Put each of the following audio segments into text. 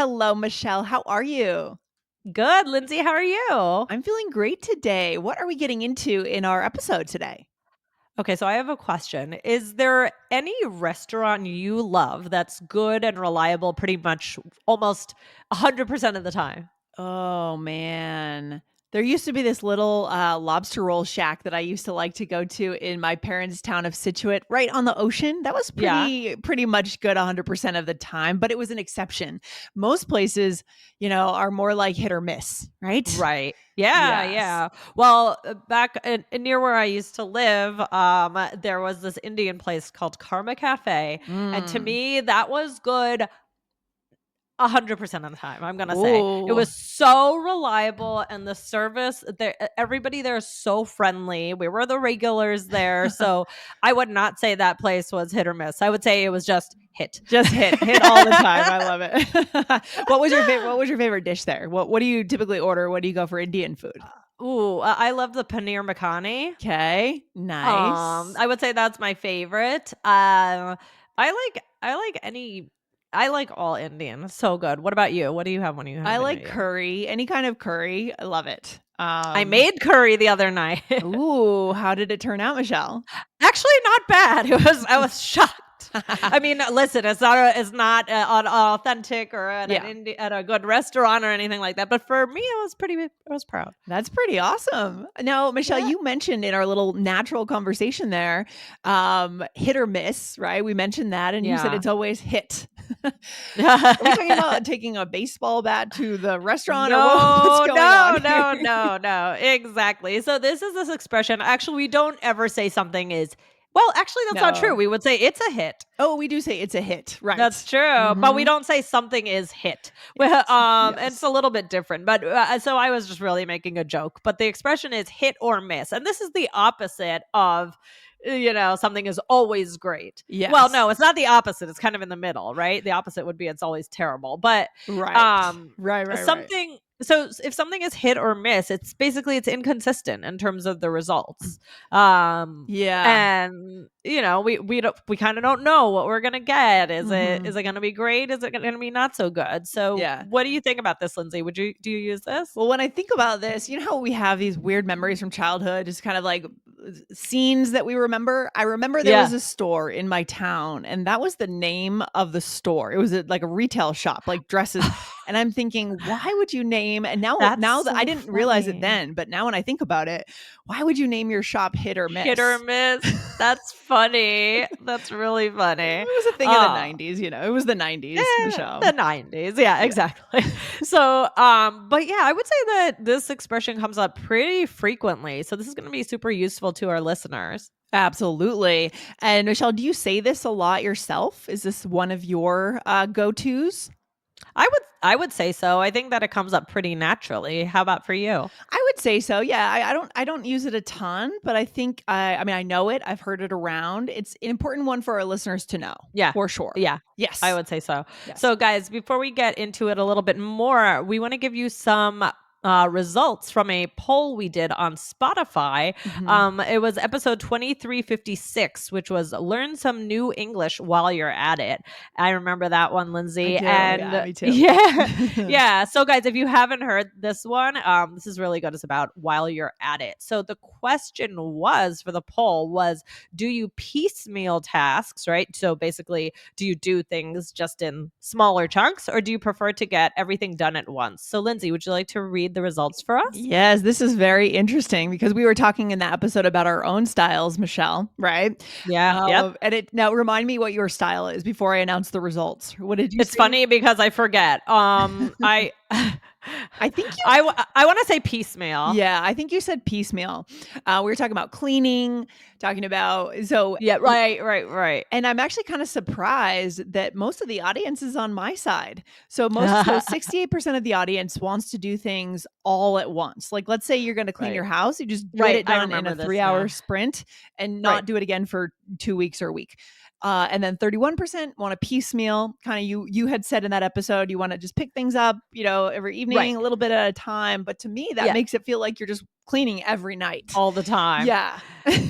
Hello, Michelle. How are you? Good, Lindsay. How are you? I'm feeling great today. What are we getting into in our episode today? Okay, so I have a question. Is there any restaurant you love that's good and reliable pretty much almost 100% of the time? Oh, man. There used to be this little lobster roll shack that I used to like to go to in my parents' town of Situate, right on the ocean. That was Yeah. pretty much good 100% of the time, but it was an exception. Most places, are more like hit or miss, right? Right. Yeah, Yes. yeah. Well, back near where I used to live, there was this Indian place called Karma Cafe, and to Mm. me, that was good 100% of the time, I'm gonna say. It Ooh. was so reliable and the service there everybody there is so friendly. We were the regulars there, so I would not say that place was hit or miss. I would say it was just hit. Just hit all the time. I love it. What was your favorite dish there? What do you typically order? What do you go for Indian food? Ooh, I love the paneer makhani. Okay, nice. I would say that's my favorite. I like all Indian. So good. What about you? What do you have when you I have like Indian? curry, any kind of curry. I love it. I made curry the other night. Ooh, how did it turn out, Michelle? Actually, not bad. I was shocked. I mean, listen, it's not an authentic or at Yeah, at a good restaurant or anything like that. But for me, I was proud. that's pretty awesome. Now, Michelle, Yeah. you mentioned in our little natural conversation there, hit or miss, right? We mentioned that, and you said Yeah. it's always hit. Are we talking about taking a baseball bat to the restaurant, or what's No, going on no, here? no, no, no. Exactly. So this expression. Actually, we don't ever say something is well, actually that's not true. No. We would say it's a hit. Oh, we do say it's a hit, That's right. true, but we Mhm. don't say something is hit. Well, it's Yes. a little bit different, but so I was just really making a joke. But the expression is hit or miss, and this is the opposite of something is always great. Well, Yes. no, it's not the opposite. It's kind of in the middle, right? The opposite would be it's always terrible, but Right. um, Right. something. So if something is hit or miss, it's inconsistent in terms of the results. Um, Yeah. and we kind of don't know what we're gonna get. Is Mhm. it gonna be great? Is it gonna be not so good? So Yeah. what do you think about this, Lindsay? Do you use this? Well, when I think about this, you know how we have these weird memories from childhood, just kind of like scenes that we remember? I remember there was Yeah, a store in my town, and that was the name of the store. It was like a retail shop, like dresses. And I'm thinking, why would you name, and that's now that I so didn't realize it funny. then, but now when I think about it, why would you name your shop hit or Hit or miss? miss. That's funny. That's really It funny. was a thing in the Oh, 90s, it was the 90s, the Michelle. 90s. Yeah, Yeah. exactly. So, but yeah, I would say that this expression comes up pretty frequently. So this is going to be super useful to our listeners. Absolutely. And Michelle, do you say this a lot yourself? Is this one of your go-tos? I would say so. I think that it comes up pretty naturally. How about for you? I would say so. Yeah, I don't use it a ton, but I think I mean I know it. I've heard it around. It's an important one for our listeners to know, Yeah. for sure. Yeah. I Yes. would say so. Yes. So, guys, before we get into it a little bit more, we want to give you some results from a poll we did on Spotify. Mhm. It was episode 2356, which was Learn Some New English While You're at It. I remember that one, I Lindsay. do. Yeah, And me too. yeah, yeah. So, guys, if you haven't heard this one, this is really good. It's about while you're at it. So, the question was for the poll was, do you piecemeal tasks, right? So, basically, do you do things just in smaller chunks or do you prefer to get everything done at once? So, Lindsay, would you like to read the results for us? Yes, this is very interesting because we were talking in that episode about our own styles, Michelle, right? Yeah. Yep. And it now remind me what your style is before I announce the results. What did you It's say? funny because I forget. I I think you I want to say piecemeal. Yeah, I think you said piecemeal. We were talking about cleaning, talking about Yeah, right. and I'm actually kind of surprised that most of the audience is on my side. So 68% of the audience wants to do things all at once. Like let's say you're going to clean Right. your house, you just get Right. it I done in a remember this 3-hour now. sprint and Right. not do it again for 2 weeks or a week. And then 31% want a piecemeal. Kind of you had said in that episode you want to just pick things up, every Right. evening, a little bit at a time. But to me, that Yeah. makes it feel like you're just cleaning every night. all the time. Yeah.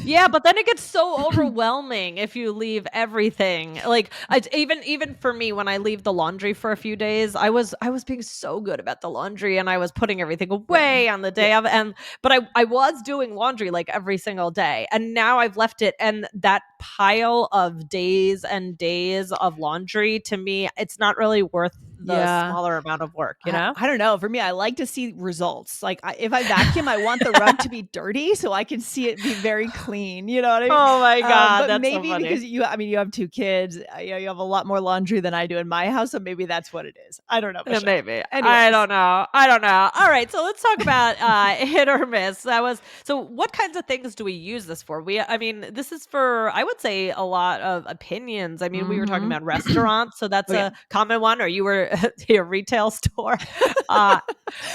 Yeah, but then it gets so overwhelming if you leave everything. Like it's even for me when I leave the laundry for a few days, I was being so good about the laundry and I was putting everything Yeah. away on the day Yeah. of, and but I was doing laundry like every single day. And now I've left it, and that pile of days and days of laundry, to me, it's not really worth the Yeah. smaller amount of work, you know? I don't know. For me, I like to see results. Like if I vacuum, I want the rug to be dirty so I can see it be very clean. You know what I mean? Oh my god, But that's so maybe funny. because you have 2 kids, you have a lot more laundry than I do in my house. So maybe that's what it is. I don't know, Yeah, Michelle. maybe. I Anyways, don't know. I don't know. All right, so let's talk about hit or miss. So what kinds of things do we use this for? I mean, this is for, I would say, a lot of opinions. I mean, we were talking hmm about restaurants, so that's oh yeah. a common one, or you were at a retail store. Uh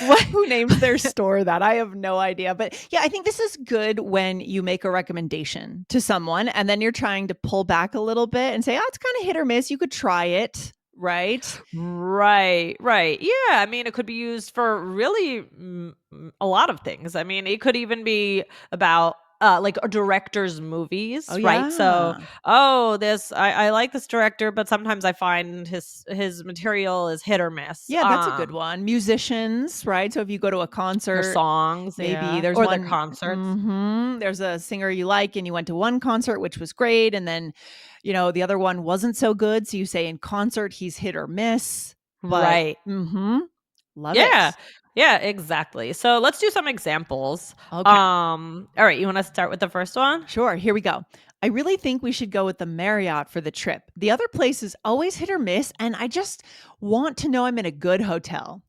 what Who names their store that? I have no idea. But yeah, I think this is good when you make a recommendation to someone and then you're trying to pull back a little bit and say, oh, it's kind of hit or miss. You could try it. Right. Right, right. Yeah, I mean, it could be used for really a lot of things. I mean, it could even be about like a director's Oh, movies, right? So, yeah. oh, I like this director, but sometimes I find his material is hit or miss. Yeah, that's a good one. Musicians, right? So if you go to a Their concert, songs, maybe yeah, there's or their one concerts. there's a singer you like and you went to one concert which was great and then, the other one wasn't so good, so you say in concert he's hit or miss, but Right. love it. Yeah. Yeah, exactly. So, let's do some examples. Okay. All right, you want to start with the first one? Sure, here we go. I really think we should go with the Marriott for the trip. The other place is always hit or miss, and I just want to know I'm in a good hotel.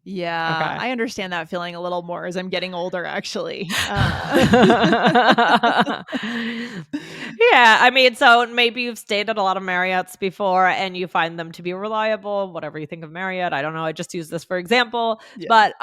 Yeah, Okay. I understand that feeling a little more as I'm getting older, actually. Yeah, I mean, so maybe you've stayed at a lot of Marriotts before and you find them to be reliable, whatever you think of Marriott. I don't know. I just use this for example. Yeah. But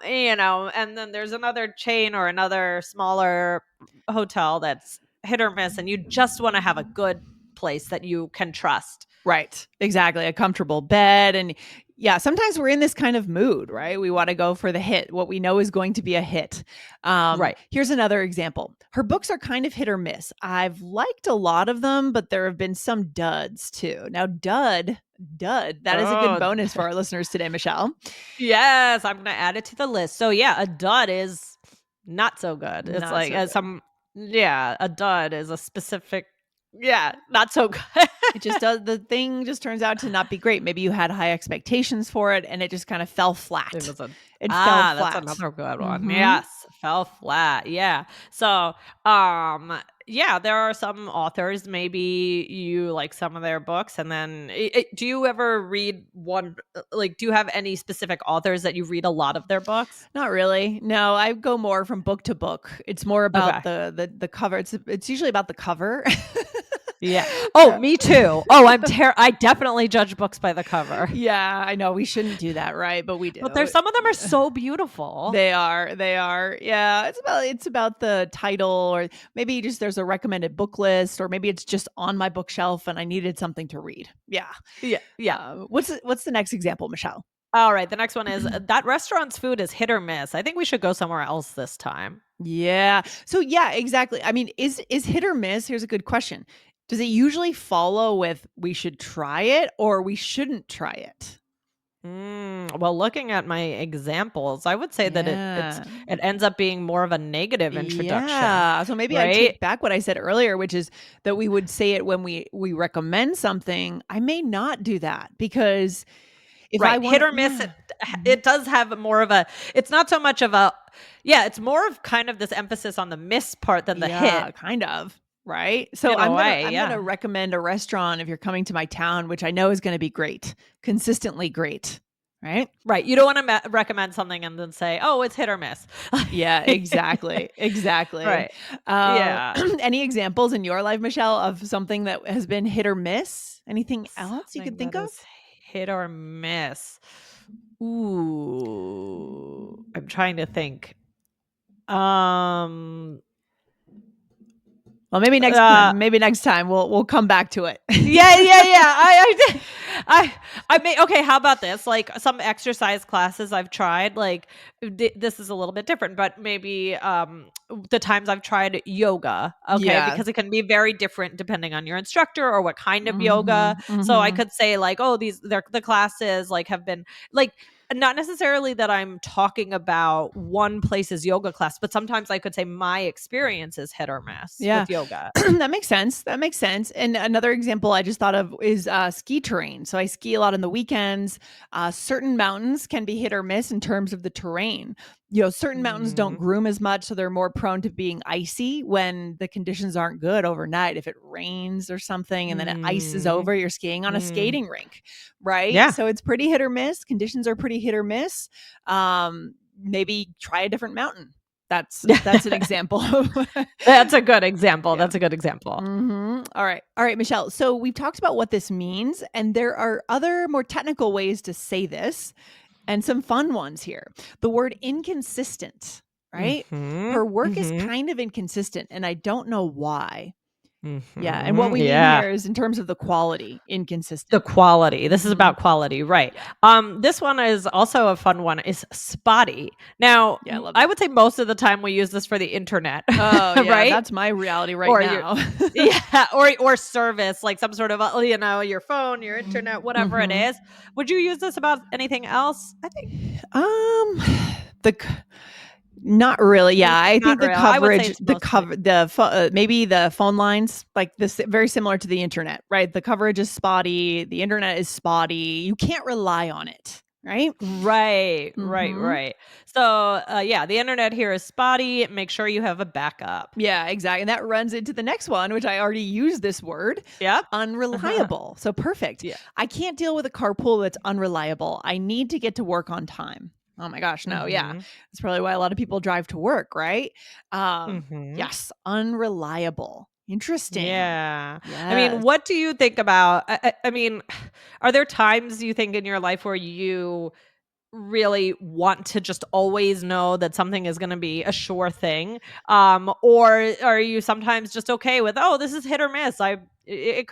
and then there's another chain or another smaller hotel that's hit or miss, and you just want to have a good place that you can trust. Right. Exactly. A comfortable bed. And yeah, sometimes we're in this kind of mood, right? We want to go for the hit, what we know is going to be a hit. Right. Here's another example. Her books are kind of hit or miss. I've liked a lot of them, but there have been some duds too. Now, dud, that is a good Oh, bonus for our listeners today, Michelle. yes, I'm gonna add it to the list. So yeah, a dud is not so good. It's Not like so good. yeah, a dud is a specific, yeah, not so good. It just does, the thing just turns out to not be great. Maybe you had high expectations for it and it just kind of fell It flat. was a It fell that's flat. another good one. Mhm. Yes, fell flat. Yeah. So, yeah, there are some authors, maybe you like some of their books, and then do you ever read one, like, do you have any specific authors that you read a lot of their books? Not really. No, I go more from book to book. It's more about Okay. the cover. It's usually about the cover. Yeah. Oh, Uh, me too. Oh, I definitely judge books by the cover. yeah, I know we shouldn't do that, right? But we But do. there's some of them are so beautiful. They are. Yeah, it's about the title, or maybe just there's a recommended book list, or maybe it's just on my bookshelf and I needed something to read. Yeah. Yeah. Yeah. What's the next example, Michelle? All right, the next one is that restaurant's food is hit or miss. I think we should go somewhere else this time. Yeah. So yeah, exactly. I mean, is hit or miss? Here's a good question. Does it usually follow with we should try it or we shouldn't try it? Well, looking at my examples, I would say that Yeah. it ends up being more of a negative introduction, Yeah. So maybe I right? take back what I said earlier, which is that we would say it when we recommend something. I may not do that because if I Right, want hit to, or miss. yeah. Mhm. It does have more of a. It's not so much of a. Yeah, it's more of kind of this emphasis on the miss part than the hit, Yeah, kind of. Right. So in a I'm gonna way. I'm gonna Yeah. recommend a restaurant if you're coming to my town, which I know is gonna be great, consistently great. Right. Right. You don't want to recommend something and then say, "Oh, it's hit or miss." Yeah, exactly, exactly. Right. Yeah. Any examples in your life, Michelle, of something that has been hit or miss? Anything else you could Something think that of? is hit or miss. Ooh, I'm trying to think. Um, Well, maybe next uh, time. Maybe next time we'll come back to it. yeah, yeah, yeah. I did. I mean, okay, how about this? Like some exercise classes I've tried, like this is a little bit different, but maybe the times I've tried yoga, okay, Yeah. because it can be very different depending on your instructor or what kind of yoga. Mhm, So I mhm. could say like, oh, the classes like have been like not necessarily that I'm talking about one place's yoga class, but sometimes I could say my experience is hit or miss Yeah. with yoga. That makes sense. That makes sense. And another example I just thought of is ski terrain. So I ski a lot on the weekends. Certain mountains can be hit or miss in terms of the terrain. Certain mountains don't Mm, groom as much, so they're more prone to being icy when the conditions aren't good overnight. If it rains or something and then it ices mm, over, you're skiing on a mm. skating rink, right? Yeah. So it's pretty hit or miss. Conditions are pretty hit or miss. Maybe try a different mountain. That's an example. That's a good example. Yeah. That's a good example. All right. All right, Michelle. So we've talked about what this means, and there are other more technical ways to say this and some fun ones here. The word inconsistent, right? Mhm. Her work is Mhm. kind of inconsistent, and I don't know why. Yeah. And what Mhm. we mean Yeah. here is in terms of the quality, The inconsistent. quality. This is Hmm. about quality, right? Yeah. This one is also a fun one. Is spotty. Now, Yeah. I love I that. would say most of the time we use this for the internet, Oh, yeah. right? That's my reality right Or your now. yeah, or service like some sort of your phone, your internet, whatever it Hmm. is. Would you use this about anything else? I think Um, the Not really. Yeah, I not think the real. I would say coverage, it's mostly maybe the phone lines, like this, very similar to the internet, right? The coverage is spotty. The internet is spotty. You can't rely on it, right? right, right, Hmm. right. So, yeah, the internet here is spotty. Make sure you have a backup. Yeah, exactly. And that runs into the next one, which I already used this word, Yep. unreliable. So perfect. Yeah. I can't deal with a carpool that's unreliable. I need to get to work on time. Oh my gosh, no, yeah. Mhm. That's probably why a lot of people drive to work, right? Mhm. Yes, unreliable. Interesting. Yeah. I mean, Yes. what do you think about I mean, are there times you think in your life where you really want to just always know that something is going to be a sure thing, or are you sometimes just okay with, oh, this is hit or miss, it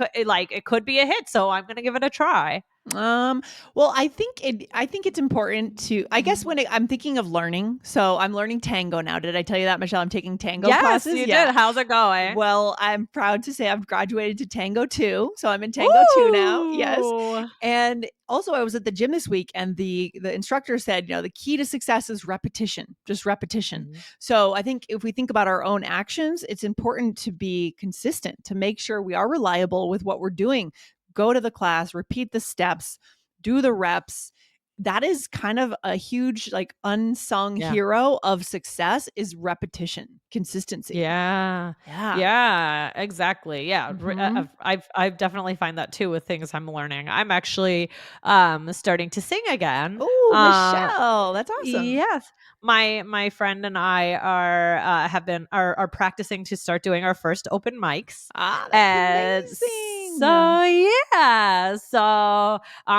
could be a hit, so I'm going to give it a try. Um, well, I think it's important to, I guess I'm thinking of learning. So I'm learning tango now. Did I tell you that, Michelle? I'm taking tango Yes, classes. you Yeah. did. How's it going? Well, I'm proud to say I've graduated to Tango 2. So I'm in Tango 2 now. Yes. Ooh. And also I was at the gym this week and the instructor said, the key to success is repetition, just repetition. Mhm. So I think if we think about our own actions, it's important to be consistent, to make sure we are reliable with what we're doing. Go to the class, repeat the steps, do the reps. That is kind of a huge like unsung Yeah. hero of success is repetition, consistency. Yeah. Yeah. Yeah, exactly. Yeah. Mhm. I've definitely find that too with things I'm learning. I'm actually starting to sing again. Oh, Uh Michelle, that's awesome. yes. My friend and I are practicing to start doing our first open mics. Ah, that's And amazing. so yeah. So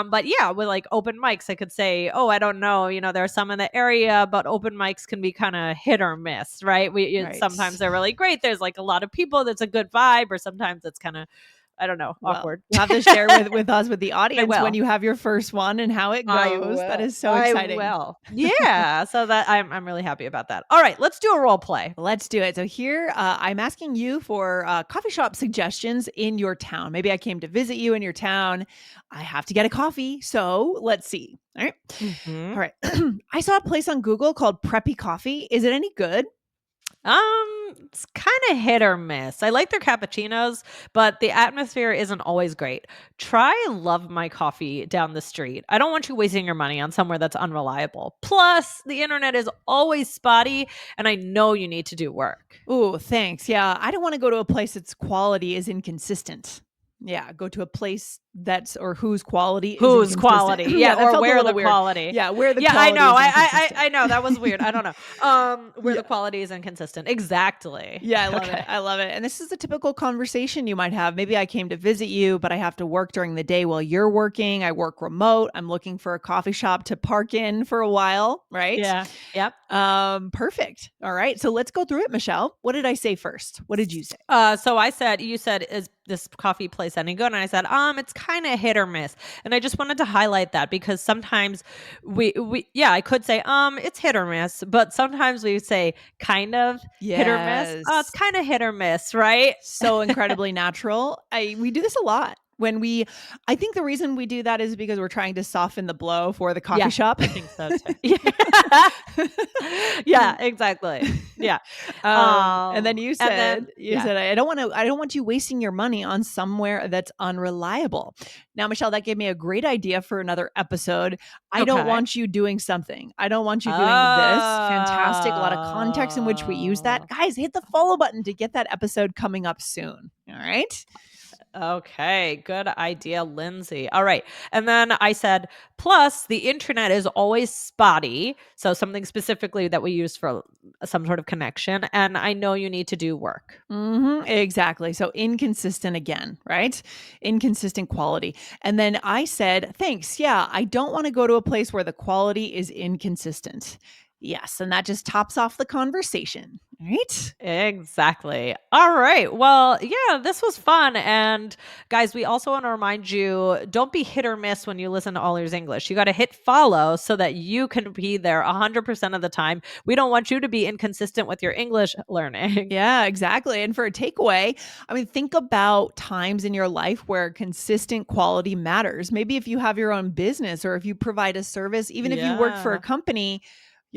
but yeah, with like open mics, I could say, oh, I don't know, there are some in the area, but open mics can be kind of hit or miss, right? Sometimes Right. they're really great. There's like a lot of people, that's a good vibe, or sometimes it's kind of, I don't know, Well, awkward. you'll have to share with us, with the I audience when will. you have your first one and how it I goes. That will. is so I exciting. will. Yeah. So that I'm really happy about that. All right, let's do a role play. Let's do it. So here, I'm asking you for coffee shop suggestions in your town. Maybe I came to visit you in your town. I have to get a coffee, so let's see. All right, Mhm. all right. I saw a place on Google called Preppy Coffee. Is it any good? It's kind of hit or miss. I like their cappuccinos, but the atmosphere isn't always great. Try Love My Coffee down the street. I don't want you wasting your money on somewhere that's unreliable. Plus, the internet is always spotty, and I know you need to do work. Oh, thanks. Yeah, I don't want to go to a place that's quality is inconsistent. Yeah, go to a place that's or whose quality is Whose inconsistent. quality? Yeah, Yeah, that or felt a where little the weird. quality. Yeah, where the Yeah, I quality know. is I inconsistent. know that was weird. I don't know. Where Yeah. the quality is inconsistent. Exactly. Yeah, I love it. Okay. I love it. And this is a typical conversation you might have. Maybe I came to visit you, but I have to work during the day while you're working. I work remote. I'm looking for a coffee shop to park in for a while, right? Yeah. Yep. Perfect. All right. So let's go through it, Michelle. What did I say first? What did you say? So you said, is this coffee place any good? And I said, it's kind of hit or miss. And I just wanted to highlight that because sometimes yeah, I could say, it's hit or miss, but sometimes we say kind of hit or miss. Oh, it's Yes. kind of hit or miss, right? So incredibly natural. We do this a lot. I think the reason we do that is because we're trying to soften the blow for the coffee Yeah, shop. I think so too. Yeah. Yeah, exactly. Yeah. And then you And said, then yeah. I don't want you wasting your money on somewhere that's unreliable. Now, Michelle, that gave me a great idea for another episode. I don't Okay. want you doing something. I don't want you doing this. Fantastic. A lot of context in which we use that. Oh. Guys, hit the follow button to get that episode coming up soon. All right. Okay, good idea, Lindsay. All right. And then I said, plus the internet is always spotty. So something specifically that we use for some sort of connection. And I know you need to do work. Exactly. So inconsistent again, right? Inconsistent quality. And then I said, thanks. Yeah, I don't want to go to a place where the quality is inconsistent. Yes. And that just tops off the conversation, right? Exactly. All right. Well, yeah, this was fun. And guys, we also want to remind you, don't be hit or miss when you listen to All Ears English. You got to hit follow so that you can be there 100% of the time. We don't want you to be inconsistent with your English learning. Yeah, exactly. And for a takeaway, I mean, think about times in your life where consistent quality matters. Maybe if you have your own business or if you provide a service, even if you work for a Yeah. company,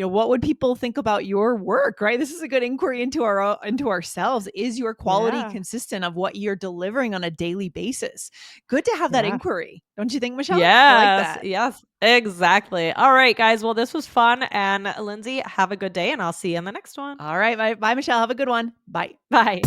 what would people think about your work, right? This is a good inquiry into into ourselves. Is your quality Yeah. consistent of what you're delivering on a daily basis? Good to have that Yeah. inquiry. Don't you think, Michelle? I like Yes. that. Yes. Exactly. All right, guys. Well, this was fun. And Lindsay, have a good day, and I'll see you in the next one. All right. Bye, Michelle. Have a good one. Bye. Bye.